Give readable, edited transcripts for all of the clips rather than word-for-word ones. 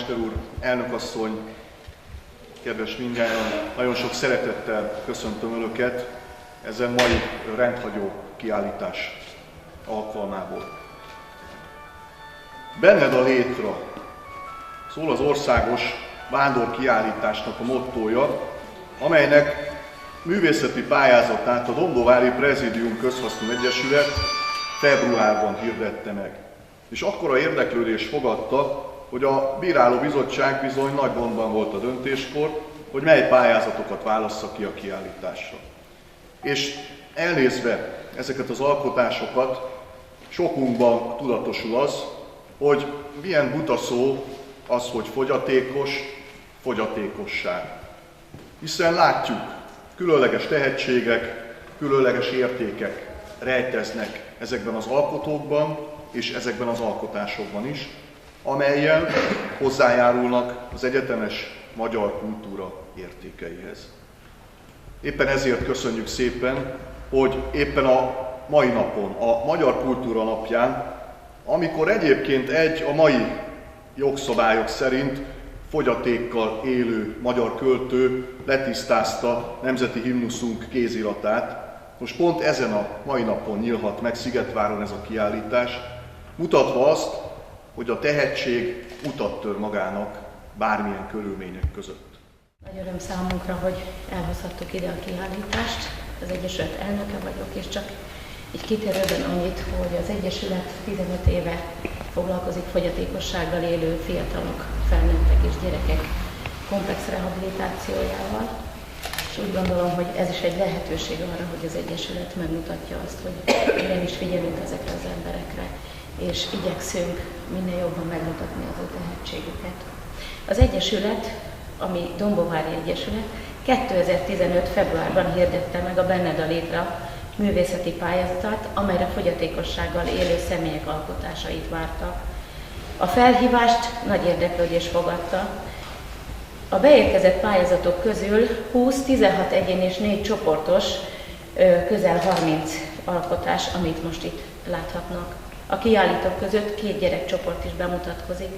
polgármester úr, elnökasszony, kedves mindjárt, nagyon sok szeretettel köszöntöm Önöket ezen mai rendhagyó kiállítás alkalmából. Benned a létra szól az országos vándorkiállításnak a mottója, amelynek művészeti pályázatát a Dombovári Prezidium Közhasznú Egyesület februárban hirdette meg. És akkora érdeklődés fogadta, hogy a bírálóbizottság bizony nagy gondban volt a döntéskor, hogy mely pályázatokat válassza ki a kiállításra. És elnézve ezeket az alkotásokat, sokunkban tudatosul az, hogy milyen buta szó az, hogy fogyatékos, fogyatékosság. Hiszen látjuk, különleges tehetségek, különleges értékek rejteznek ezekben az alkotókban és ezekben az alkotásokban is, amellyel hozzájárulnak az egyetemes magyar kultúra értékeihez. Éppen ezért köszönjük szépen, hogy éppen a mai napon, a Magyar Kultúra Napján, amikor egyébként a mai jogszabályok szerint fogyatékkal élő magyar költő letisztázta nemzeti himnuszunk kéziratát, most pont ezen a mai napon nyílhat meg Szigetváron ez a kiállítás, mutatva azt, hogy a tehetség utat tör magának bármilyen körülmények között. Nagy öröm számunkra, hogy elhozhattuk ide a kiállítást. Az Egyesület elnöke vagyok, és csak így kitérőben annyit, hogy az Egyesület 15 éve foglalkozik fogyatékossággal élő fiatalok, felnőttek és gyerekek komplex rehabilitációjával. És úgy gondolom, hogy ez is egy lehetőség arra, hogy az Egyesület megmutatja azt, hogy igenis figyelünk ezekre az emberekre, és igyekszünk minél jobban megmutatni az ő tehetségüket. Az Egyesület, ami Dombovári Egyesület, 2015. februárban hirdette meg a Benned a létra művészeti pályázatát, amelyre fogyatékossággal élő személyek alkotásait várta. A felhívást nagy érdeklődés fogadta. A beérkezett pályázatok közül 20, 16 egyéni és 4 csoportos, közel 30 alkotás, amit most itt láthatnak. A kiállítók között 2 gyerekcsoport is bemutatkozik.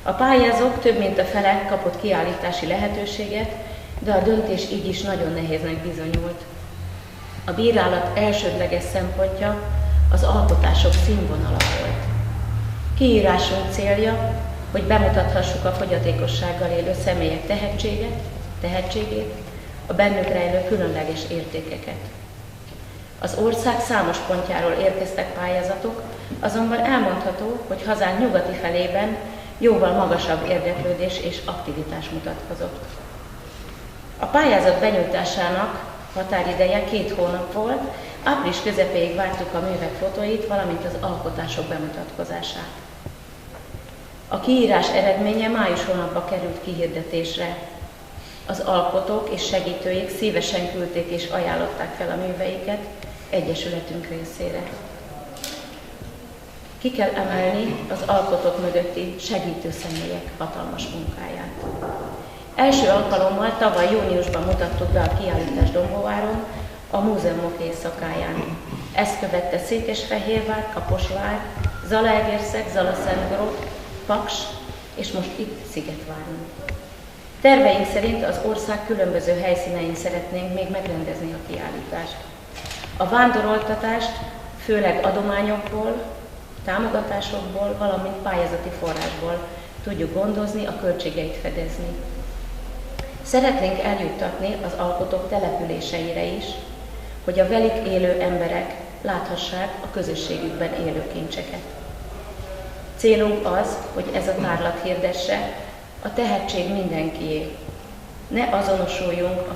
A pályázók több mint a fele kapott kiállítási lehetőséget, de a döntés így is nagyon nehéznek bizonyult. A bírálat elsődleges szempontja az alkotások színvonala volt. Kiírásunk célja, hogy bemutathassuk a fogyatékossággal élő személyek tehetségét, a bennük rejlő különleges értékeket. Az ország számos pontjáról érkeztek pályázatok, azonban elmondható, hogy hazánk nyugati felében jóval magasabb érdeklődés és aktivitás mutatkozott. A pályázat benyújtásának határideje 2 hónap volt, április közepéig vártuk a művek fotóit, valamint az alkotások bemutatkozását. A kiírás eredménye május hónapban került kihirdetésre. Az alkotók és segítőik szívesen küldték és ajánlották fel a műveiket Egyesületünk részére. Ki kell emelni az alkotók mögötti segítő személyek hatalmas munkáját. Első alkalommal tavaly júniusban mutattuk be a kiállítást Dombováron, a múzeumok éjszakáján. Ezt követte Székesfehérvár, Kaposvár, Zalaegerszeg, Zalaszentgrót, Paks, és most itt Szigetváron. Terveink szerint az ország különböző helyszínein szeretnénk még megrendezni a kiállítást. A vándoroltatást főleg adományokból, támogatásokból, valamint pályázati forrásból tudjuk gondozni, a költségeit fedezni. Szeretnénk eljuttatni az alkotók településeire is, hogy a velük élő emberek láthassák a közösségükben élő kincseket. Célunk az, hogy ez a tárlat hirdesse, a tehetség mindenkié. Ne azonosuljunk a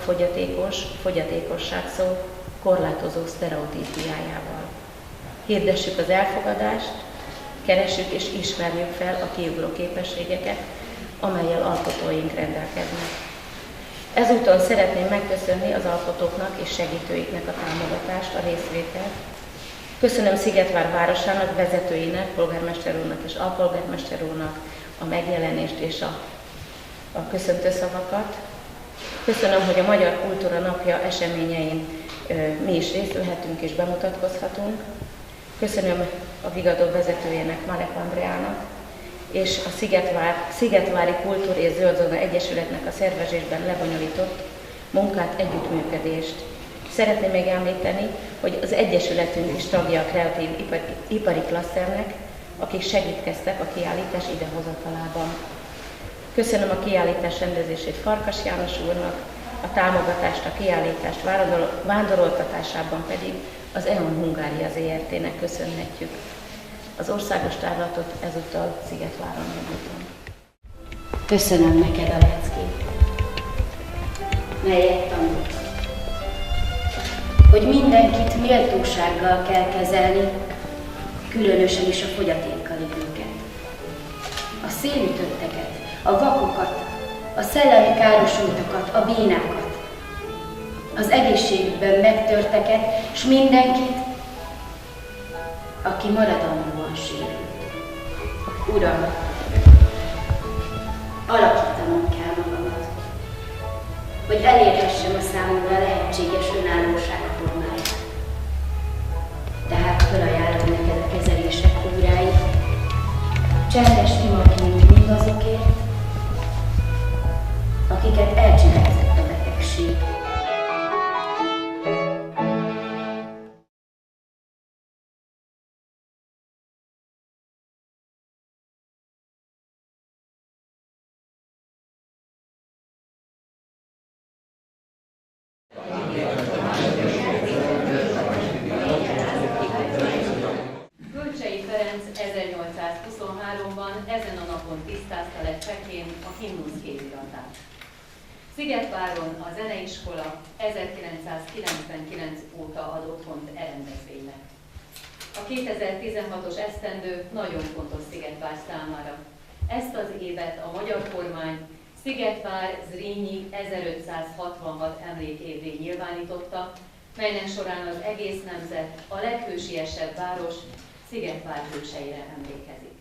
fogyatékosság szó korlátozó sztereotípiájával. Hirdessük az elfogadást, keressük és ismerjük fel a kiugró képességeket, amellyel alkotóink rendelkeznek. Ezúton szeretném megköszönni az alkotóknak és segítőiknek a támogatást, a részvételt. Köszönöm Szigetvár városának, vezetőinek, polgármester úrnak és alpolgármester úrnak a megjelenést és a köszöntő szavakat. Köszönöm, hogy a Magyar Kultúra Napja eseményein mi is részt vehetünk és bemutatkozhatunk. Köszönöm a Vigadó vezetőjének, Malek Andreának, és a Szigetvári Kultúr és Zöldzóna Egyesületnek a szervezésben lebonyolított munkát, együttműködést. Szeretném még említeni, hogy az Egyesületünk is tagja a kreatív ipari klaszternek, akik segítkeztek a kiállítás idehozatalában. Köszönöm a kiállítás rendezését Farkas János úrnak, a támogatást a kiállítás vándoroltatásában pedig az EON Hungária ZRT-nek köszönhetjük. Az országos távlatot ezúttal Szigetváron megnyitom. Köszönöm neked a leckét, melyet tanult, hogy mindenkit méltósággal kell kezelni, különösen is a fogyatékkal élőket. A szélütötteket, a vakokat, a szellemi károsultakat, a bénákat, az egészségükben megtörteket, s mindenkit, aki maradandóan sérült. Uram, alakítanom kell magamat, hogy elérhessem a számomra lehetséges önállóság formáját. Tehát felajánlom neked a kezelések óráit, csendes imaként mindazokért, akiket elcsendezetett a betegség. Bölcsey Ferenc 1823-ban ezen a napon tisztázta le csekén a himnusz kéziratát. Szigetváron a zeneiskola 1999 óta ad otthont rendezvénynek. A 2016-os esztendő nagyon fontos Szigetvár számára. Ezt az évet a magyar kormány Szigetvár Zrínyi 1566 emlékévvé nyilvánította, melynek során az egész nemzet a leghősiesebb város Szigetvár hőseire emlékezik.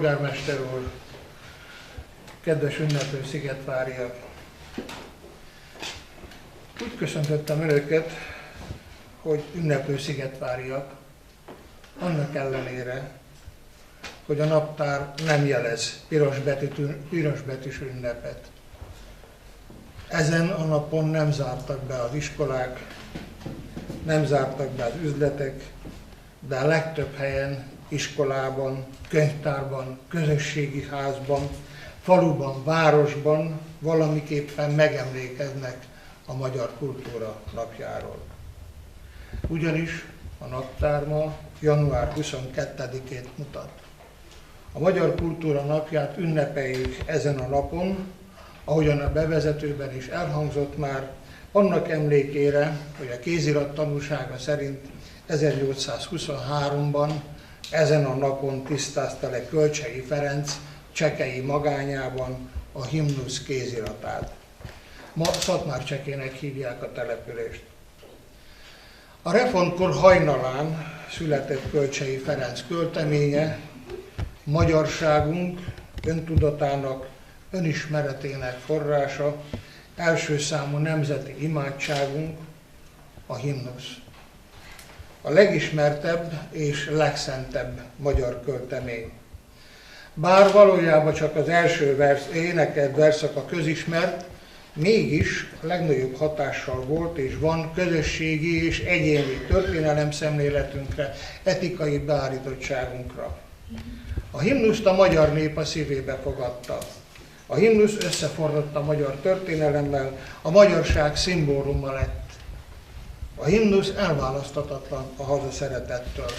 polgármester úr, kedves ünneplő szigetváriak! Úgy köszöntöttem önöket, hogy ünneplő szigetváriak, annak ellenére, hogy a naptár nem jelez pirosbetűs ünnepet. Ezen a napon nem zártak be az iskolák, nem zártak be az üzletek, de a legtöbb helyen, iskolában, könyvtárban, közösségi házban, faluban, városban valamiképpen megemlékeznek a Magyar Kultúra Napjáról. Ugyanis a naptár ma január 22-ét mutat. A Magyar Kultúra Napját ünnepeljük ezen a napon, ahogyan a bevezetőben is elhangzott már, annak emlékére, hogy a kézirat tanúsága szerint 1823-ban ezen a napon tisztázta le Kölcsey Ferenc csekei magányában a himnusz kéziratát. Ma Szatmár-Csekének hívják a települést. A reformkor hajnalán született Kölcsey Ferenc költeménye, magyarságunk, öntudatának, önismeretének forrása, első számú nemzeti imádságunk, a himnusz. A legismertebb és legszentebb magyar költemény. Bár valójában csak az első énekelt verszak a közismert, mégis a legnagyobb hatással volt és van közösségi és egyéni történelemszemléletünkre, etikai beállítottságunkra. A himnuszt a magyar nép a szívébe fogadta. A himnusz összeforrott a magyar történelemmel, a magyarság szimbóluma lett. A himnusz elválaszthatatlan a hazaszeretettől.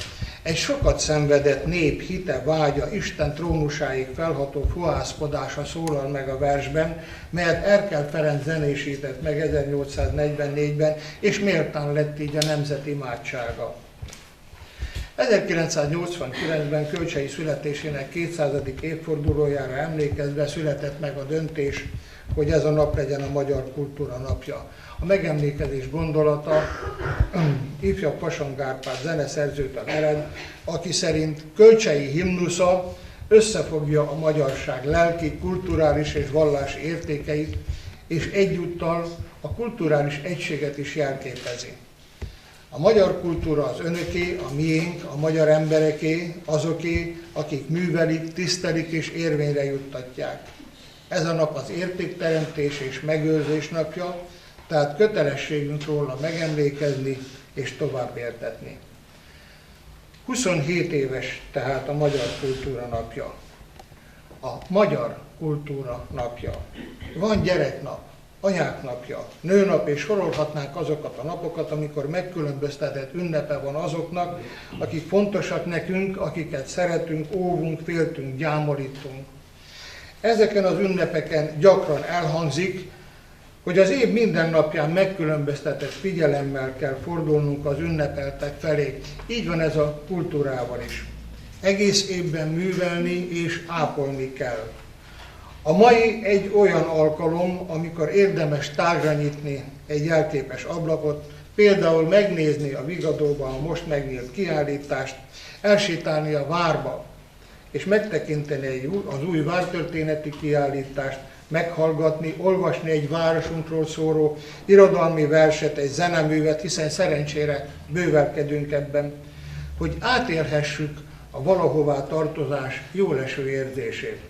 Egy sokat szenvedett nép hite, vágya, Isten trónusáig felható fohászkodása szólal meg a versben, melyet Erkel Ferenc zenésített meg 1844-ben, és méltán lett így a nemzet imádsága. 1989-ben Kölcsey születésének 200. évfordulójára emlékezve született meg a döntés, hogy ez a nap legyen a Magyar Kultúra Napja. A megemlékezés gondolata ifjabb Pasang Árpád zeneszerzőtől ered, aki szerint Kölcsey himnusza összefogja a magyarság lelki, kulturális és vallási értékeit, és egyúttal a kulturális egységet is jelképezi. A magyar kultúra az önöké, a miénk, a magyar embereké, azoké, akik művelik, tisztelik és érvényre juttatják. Ez a nap az értékteremtés és megőrzés napja, tehát kötelességünk róla megemlékezni és tovább értetni. 27 éves tehát a Magyar Kultúra Napja. A Magyar Kultúra Napja. Van gyereknap, anyák napja, nőnap, és sorolhatnánk azokat a napokat, amikor megkülönböztetett ünnepe van azoknak, akik fontosak nekünk, akiket szeretünk, óvunk, féltünk, gyámolítunk. Ezeken az ünnepeken gyakran elhangzik, hogy az év minden napján megkülönböztetett figyelemmel kell fordulnunk az ünnepeltek felé. Így van ez a kultúrával is. Egész évben művelni és ápolni kell. A mai egy olyan alkalom, amikor érdemes tágra nyitni egy jelképes ablakot, például megnézni a Vigadóban a most megnyílt kiállítást, elsétálni a várba, és megtekinteni az új vártörténeti kiállítást, meghallgatni, olvasni egy városunkról szóló irodalmi verset, egy zeneművet, hiszen szerencsére bővelkedünk ebben, hogy átélhessük a valahová tartozás jóleső érzését.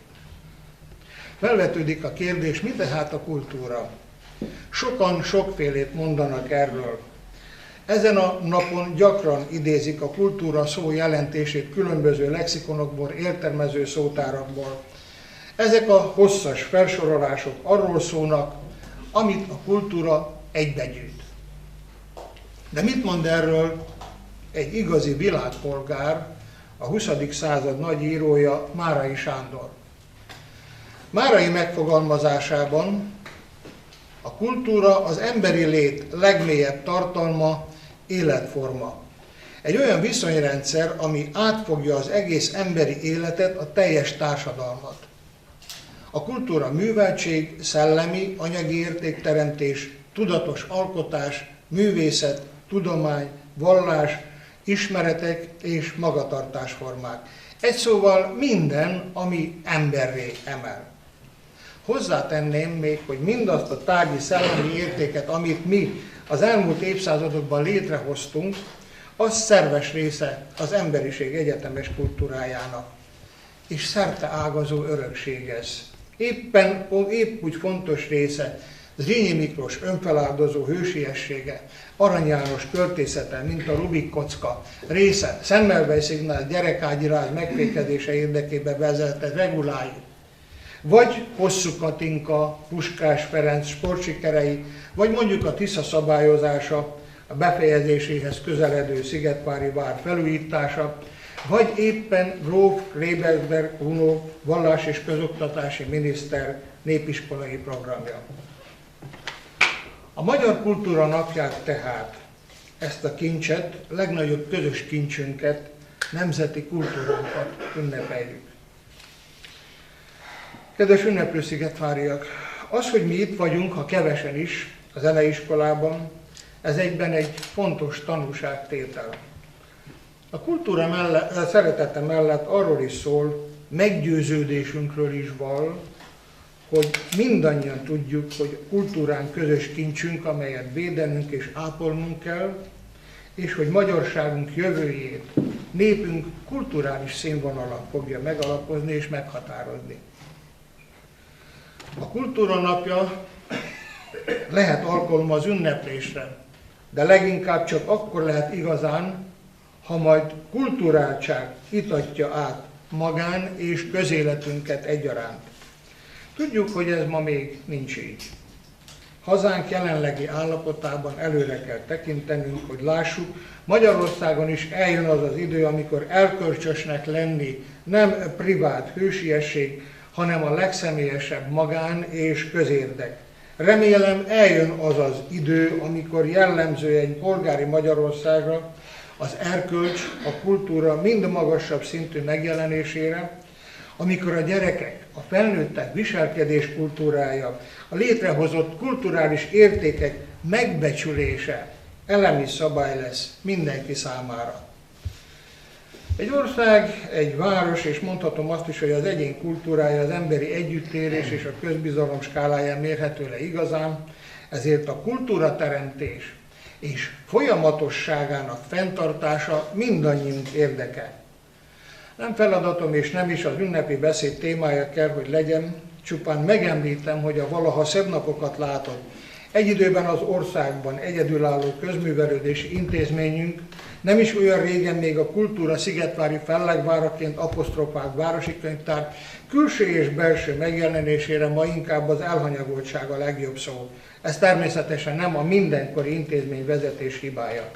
Felvetődik a kérdés, mi tehát a kultúra? Sokan sokfélét mondanak erről. Ezen a napon gyakran idézik a kultúra szó jelentését különböző lexikonokból, értelmező szótárakból. Ezek a hosszas felsorolások arról szólnak, amit a kultúra egybegyűjt. De mit mond erről egy igazi világpolgár, a 20. század nagy írója, Márai Sándor? Márai megfogalmazásában a kultúra az emberi lét legmélyebb tartalma, életforma. Egy olyan viszonyrendszer, ami átfogja az egész emberi életet, a teljes társadalmat. A kultúra műveltség, szellemi, anyagi értékteremtés, tudatos alkotás, művészet, tudomány, vallás, ismeretek és magatartásformák. Egy szóval minden, ami emberré emel. Hozzátenném még, hogy mindazt a tárgyi szellemi értéket, amit mi az elmúlt évszázadokban létrehoztunk, az szerves része az emberiség egyetemes kultúrájának, és szerte ágazó örökség ez. Épp úgy fontos része Zrínyi Miklós önfeláldozó hősiessége, Arany János költészete, mint a Rubik kocka része, Semmelweis Ignác gyerekágyiráz megfékezése érdekében vezetett regulái, vagy Hosszú Katinka, Puskás Ferenc sportsikerei, vagy mondjuk a Tisza szabályozása, a befejezéséhez közeledő Szigetvári vár felújítása, vagy éppen gróf Klebersberg Bruno vallás- és közoktatási miniszter népiskolai programja. A Magyar Kultúra Napját tehát, ezt a kincset, legnagyobb közös kincsünket, nemzeti kultúránkat ünnepeljük. Kedves ünneplő szigetváriak, az, hogy mi itt vagyunk, ha kevesen is, a zeneiskolában, ez egyben egy fontos tanúságtétel. A kultúra szeretete mellett arról is szól, meggyőződésünkről is val, hogy mindannyian tudjuk, hogy kultúránk közös kincsünk, amelyet védenünk és ápolnunk kell, és hogy magyarságunk jövőjét népünk kulturális színvonalon fogja megalapozni és meghatározni. A Kultúra Napja lehet alkalom az ünneplésre, de leginkább csak akkor lehet igazán, ha majd kulturáltság itatja át magán és közéletünket egyaránt. Tudjuk, hogy ez ma még nincs így. Hazánk jelenlegi állapotában előre kell tekintenünk, hogy lássuk, Magyarországon is eljön az az idő, amikor elkölcsösnek lenni nem privát hősiesség, hanem a legszemélyesebb magán és közérdek. Remélem eljön az az idő, amikor jellemző egy polgári Magyarországra az erkölcs, a kultúra mind magasabb szintű megjelenésére, amikor a gyerekek, a felnőttek viselkedés kultúrája, a létrehozott kulturális értékek megbecsülése elemi szabály lesz mindenki számára. Egy ország, egy város, és mondhatom azt is, hogy az egyén kultúrája az emberi együttélés és a közbizalom skáláján mérhető le igazán, ezért a kultúrateremtés és folyamatosságának fenntartása mindannyiunk érdeke. Nem feladatom és nem is az ünnepi beszéd témája kell, hogy legyen, csupán megemlítem, hogy a valaha szebb napokat látott, egy időben az országban egyedülálló közművelődési intézményünk nem is olyan régen még a kultúra szigetvári fellegváraként apostrofált városi könyvtár külső és belső megjelenésére ma inkább az elhanyagoltság a legjobb szó. Ez természetesen nem a mindenkori intézményvezetés hibája.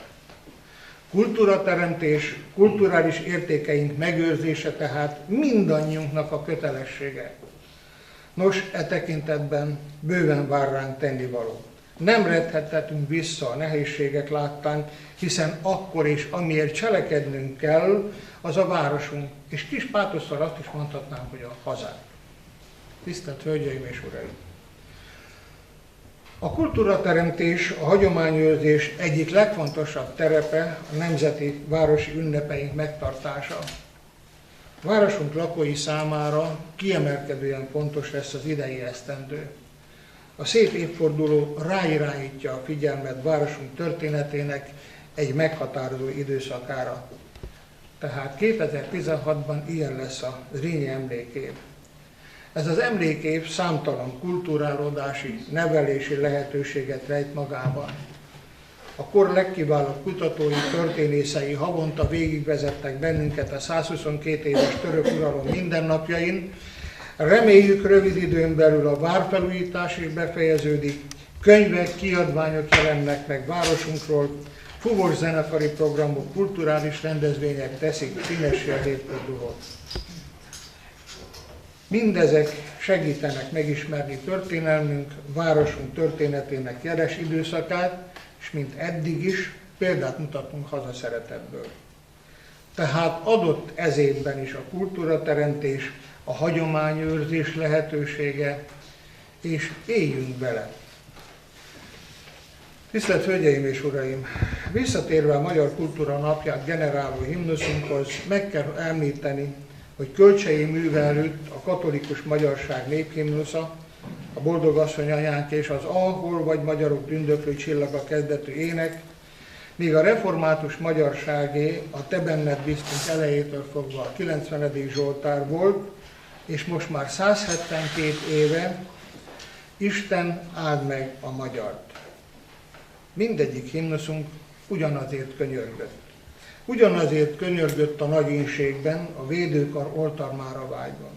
Kultúrateremtés, kulturális értékeink megőrzése tehát mindannyiunknak a kötelessége. Nos, e tekintetben bőven vár ránk tennivaló. Nem redhethetünk vissza a nehézségek láttán, hiszen akkor is, amiért cselekednünk kell, az a városunk, és kis pátosszal azt is mondhatnám, hogy a hazánk. Tisztelt Hölgyeim és Uraim! A kultúrateremtés, a hagyományőrzés egyik legfontosabb terepe a nemzeti városi ünnepeink megtartása. Városunk lakói számára kiemelkedően fontos lesz az idei esztendő. A szép évforduló ráirányítja a figyelmet városunk történetének egy meghatározó időszakára. Tehát 2016-ban ilyen lesz a Zrínyi emlékév. Ez az emlékév számtalan kulturálódási, nevelési lehetőséget rejt magában. A kor legkiválóbb kutatói, történészei havonta végigvezettek bennünket a 122 éves török uralom mindennapjain. Reméljük, rövid időn belül a várfelújítás is befejeződik, könyvek, kiadványok jelennek meg városunkról, fuvós zenekari programok, kulturális rendezvények teszik színessé az évfordulót. Mindezek segítenek megismerni történelmünk, városunk történetének jeles időszakát, és mint eddig is példát mutatunk hazaszeretetből. Tehát adott ez évben is a kultúrateremtés, a hagyományőrzés lehetősége, és éljünk vele. Tisztelt Hölgyeim és Uraim! Visszatérve a Magyar Kultúra Napját generáló himnuszunkhoz, meg kell említeni, hogy Kölcsei műve előtt a katolikus magyarság néphimnusza, a Boldogasszony anyánk és az Ahol vagy magyarok tündöklő csillaga kezdetű ének, míg a református magyarságé a Te benned bíztunk elejétől fogva a 90. Zsoltár volt, és most már 172 éve Isten áld meg a magyart. Mindegyik himnuszunk ugyanazért könyörgött. Ugyanazért könyörgött a nagy ínségben, a védőkar oltarmára vágyva.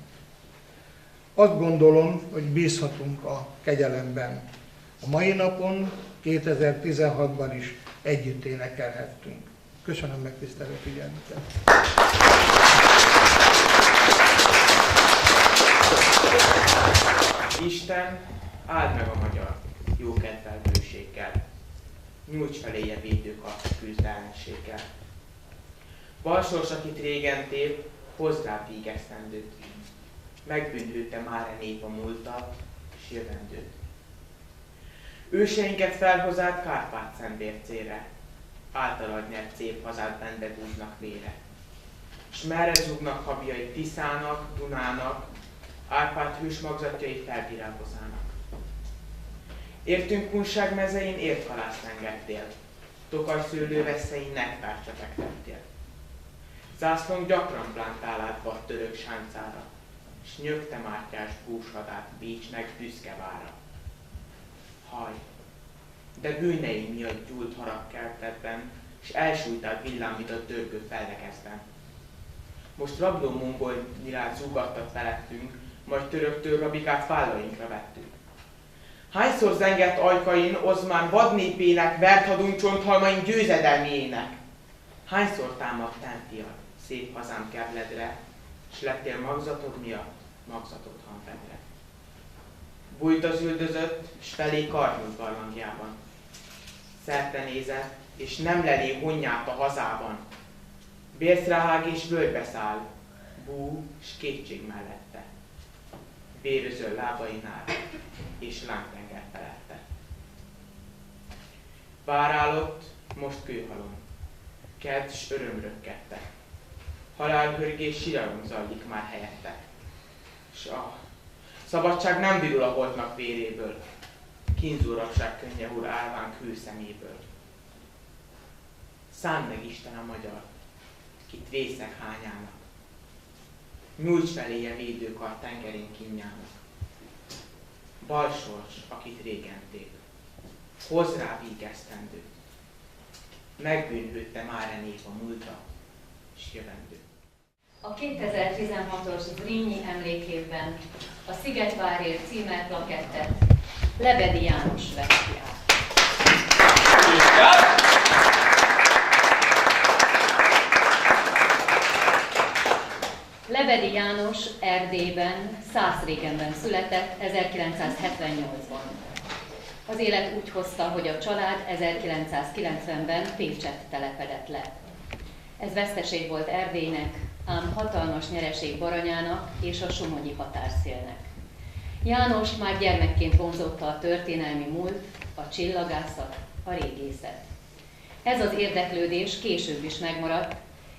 Azt gondolom, hogy bízhatunk a kegyelemben. A mai napon, 2016-ban is együtt énekelhettünk. Köszönöm megtisztelő figyelmüket! Isten, áld meg a magyar jókedvel bőséggel, nyújts feléje védőkart küzdelmenséggel. Balsors, akit régen tép, hozd rá vígesztendőt, megbűnhődte már a nép a múltat és jövendőt. Őseinket felhozád Kárpát-Szent bércére, általad nyert szép hazád bendegúznak vére. S merre zúgnak habjai Tiszának, Dunának, Árpád hős magzatjai felvirágozának. Értünk kunság mezein ért halászt engedtél, Tokaj szőlőveszein nektárt csepegtettél. Zászlónk gyakran plántál át vad török sáncára, s nyögte Mátyás búshadát Bécsnek büszke vára. Haj, de bűneim miatt gyúlt haragkeltetben, s elsújtál villámított dörgő fellekezben. Most rabló mongol nyilát zúgattat felettünk, majd töröktől rabikát vállainkra vettünk. Hányszor zengett ajkain Ozmán vadnépének, vert hadunk csonthalmain győzedelmiének? Hányszor támadt Tentiad, szép hazám kevledre, s lettél magzatod miatt magzatod hanvedre? Bújt az üldözött, s felé karnyújt barlangjában. Szerte nézett, és nem lelé honnyát a hazában. Bércráhág és völgybe száll, bú s kétség mellette. Vérözöl lábainál, és lángtenger felette. Várálott, most kőhalom, kedd s öröm rökkette. Halálhörgés siralom zajlik már helyette. S szabadság nem virul a holtnak véréből, kínzóratság könnye hull árvánk hőszeméből. Szánd meg Isten a magyar, kit vészek hányának, nyújts feléje védőkar tengerén kínjának. Balsors, akit régen tép, hozz rá vígesztendőt, megbűnhődte már nép a múltra és jövendő. A 2016-os Zrínyi emlékévben a Szigetvárért címert plakettet Lebedi János veszi át. Lebedi János Erdélyben, Szászrégenben született 1978-ban. Az élet úgy hozta, hogy a család 1990-ben Pécsett telepedett le. Ez veszteség volt Erdélynek, ám hatalmas nyereség Baranyának és a somogyi határszélnek. János már gyermekként vonzotta a történelmi múlt, a csillagászat, a régészet. Ez az érdeklődés később is megmaradt,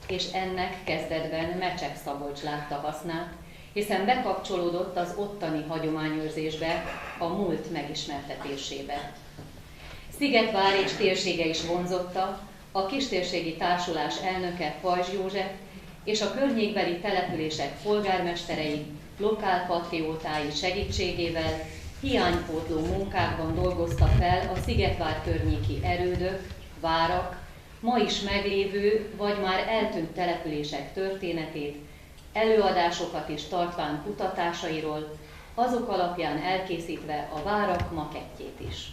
és ennek kezdetben Mecsek Szabolcs látta hasznát, hiszen bekapcsolódott az ottani hagyományőrzésbe, a múlt megismertetésébe. Szigetvár és térsége is vonzotta, a kistérségi társulás elnöke Pajzs József és a környékbeli települések polgármesterei, lokálpatriótái segítségével hiánypótló munkákban dolgozta fel a Szigetvár környéki erődök, várak, ma is meglévő vagy már eltűnt települések történetét, előadásokat is tartván kutatásairól, azok alapján elkészítve a várak makettjét is.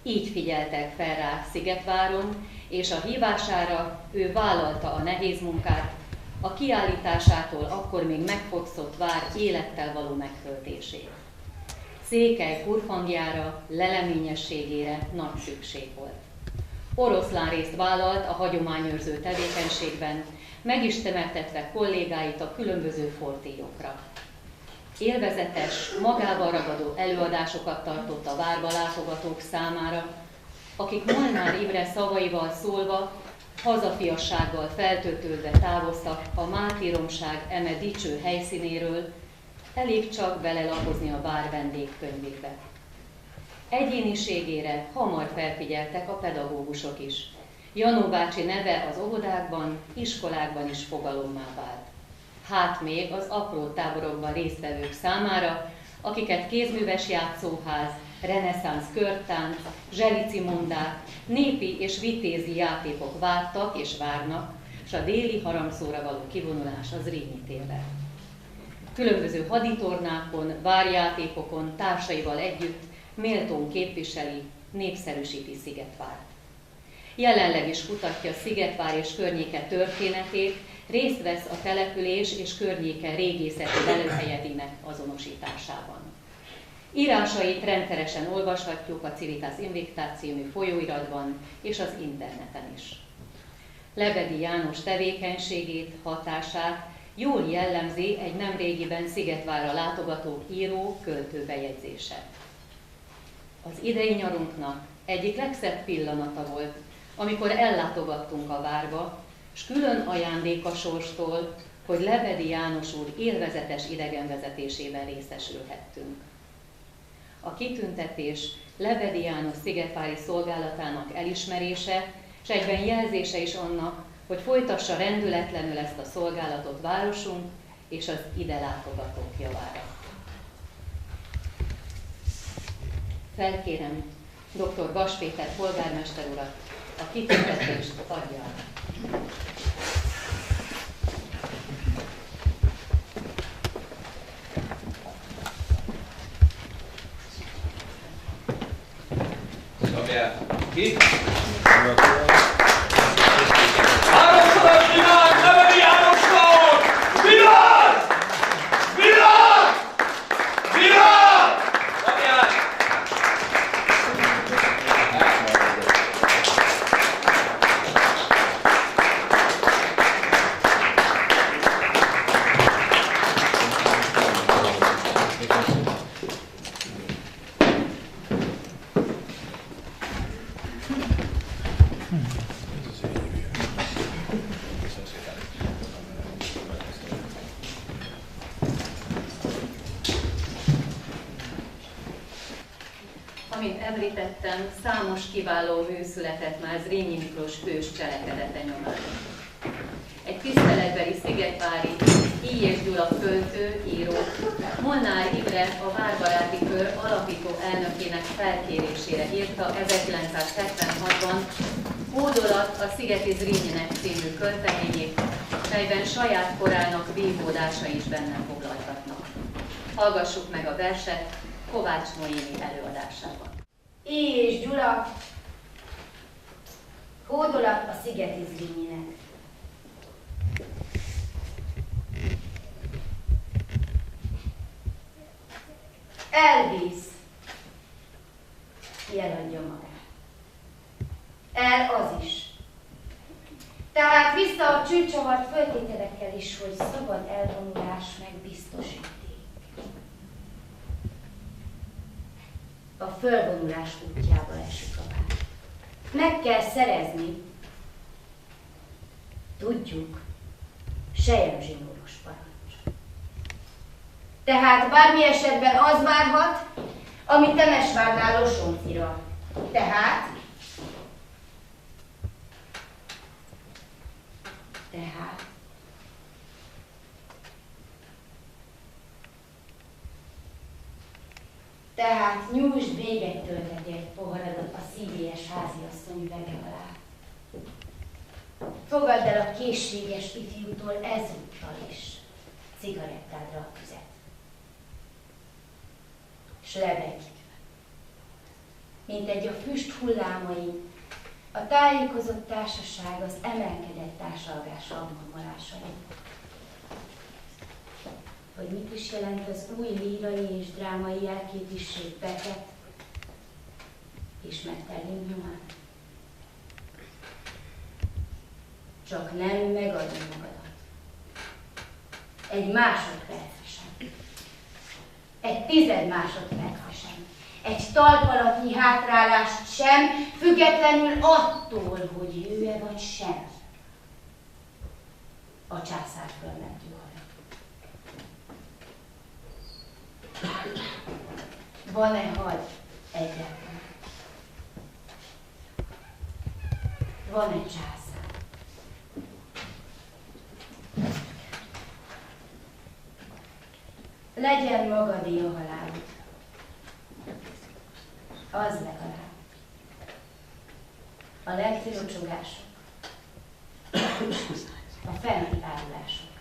Így figyeltek fel rá Szigetváron, és a hívására ő vállalta a nehéz munkát, a kiállításától akkor még megfogszott vár élettel való megtöltését. Székely kurfangjára, leleményességére nagy szükség volt. Oroszlán részt vállalt a hagyományőrző tevékenységben, megismertetve kollégáit a különböző fortélyokra. Élvezetes, magával ragadó előadásokat tartott a várba látogatók számára, akik Molnár Imre szavaival szólva hazafiassággal feltöltődve távoztak a mártíromság eme dicső helyszínéről, elég csak belelapozni a vár vendégkönyvébe. Egyéniségére hamar felfigyeltek a pedagógusok is. Janó bácsi neve az óvodákban, iskolákban is fogalommá vált. Hát még az apró táborokban résztvevők számára, akiket kézműves játszóház, reneszánsz körtánc, zselici mondák, népi és vitézi játékok vártak és várnak, s a déli harangszóra való kivonulás az Zrínyi térre. Különböző haditornákon, várjátékokon társaival együtt méltón képviseli, népszerűsíti Szigetvárt. Jelenleg is kutatja Szigetvár és környéke történetét, részt vesz a település és környéke régészeti lelőhelyeinek azonosításában. Írásait rendszeresen olvashatjuk a Civitas Invicta című folyóiratban és az interneten is. Lebedi János tevékenységét, hatását jól jellemzi egy nemrégiben Szigetvárra látogató író költő bejegyzése. Az idei nyarunknak egyik legszebb pillanata volt, amikor ellátogattunk a várba, s külön ajándék a sorstól, hogy Lebedi János úr élvezetes idegenvezetésében részesülhettünk. A kitüntetés Lebedi János szigetvári szolgálatának elismerése, s egyben jelzése is annak, hogy folytassa rendületlenül ezt a szolgálatot városunk és az ide látogatók javára. Felkérem dr. Vas Péter polgármester urat, a kitüntetést adja át. Szabjál ki! Háromszoros világ! Lebedi Jánosnak! Világ! Világ! Világ! Szabjál! Amint említettem, számos kiváló mű született már Zrínyi Miklós hős cselekedete nyomán. Egy tiszteletbeli szigetvári I. és Gyula költő, író, Molnár Imre a Várbaráti Kör alapító elnökének felkérésére írta 1976-ban Hódolat a Szigeti Zrínyinek című költeményét, melyben saját korának vívódása is benne foglaltatnak. Hallgassuk meg a verset Kovács Noémi előadásában. I. és Gyula, Hódolat a Szigeti Zrínyinek. Elvisz, jeladja magát. El az is. Tehát vissza a csőcsavart föltételekkel is, hogy szabad elvonulás meg biztosíték. A fölvonulás útjába esik a vár. Meg kell szerezni, tudjuk, selyemzsinóros parancs. Tehát bármi esetben az várhat, ami Temesvárnál Losoncira. Tehát nyújtsd még egy töltetért poharadat a szívélyes háziasszony üvege alá. Fogadd el a készséges ifjútól ezúttal is cigarettádra a tüzet. S lebegj, mint egy a füst hullámai, a tájékozott társaság az emelkedett társalgás abnormalásai. Hogy mit is jelent az új lírai és drámai jelképisség Beckett és Metterling nyomán. Csak nem megadni magadat. Egy másodpercre sem. Egy 10 másodpercre sem. egy talpalatnyi hátrálást sem, függetlenül attól, hogy ő-e vagy sem. A császár fölmentő hajó. Van-e had egyetlen? Van-e császár? Legyen magadé a halálod. Az legalább. A lelki rocsogások, a fenti árulások.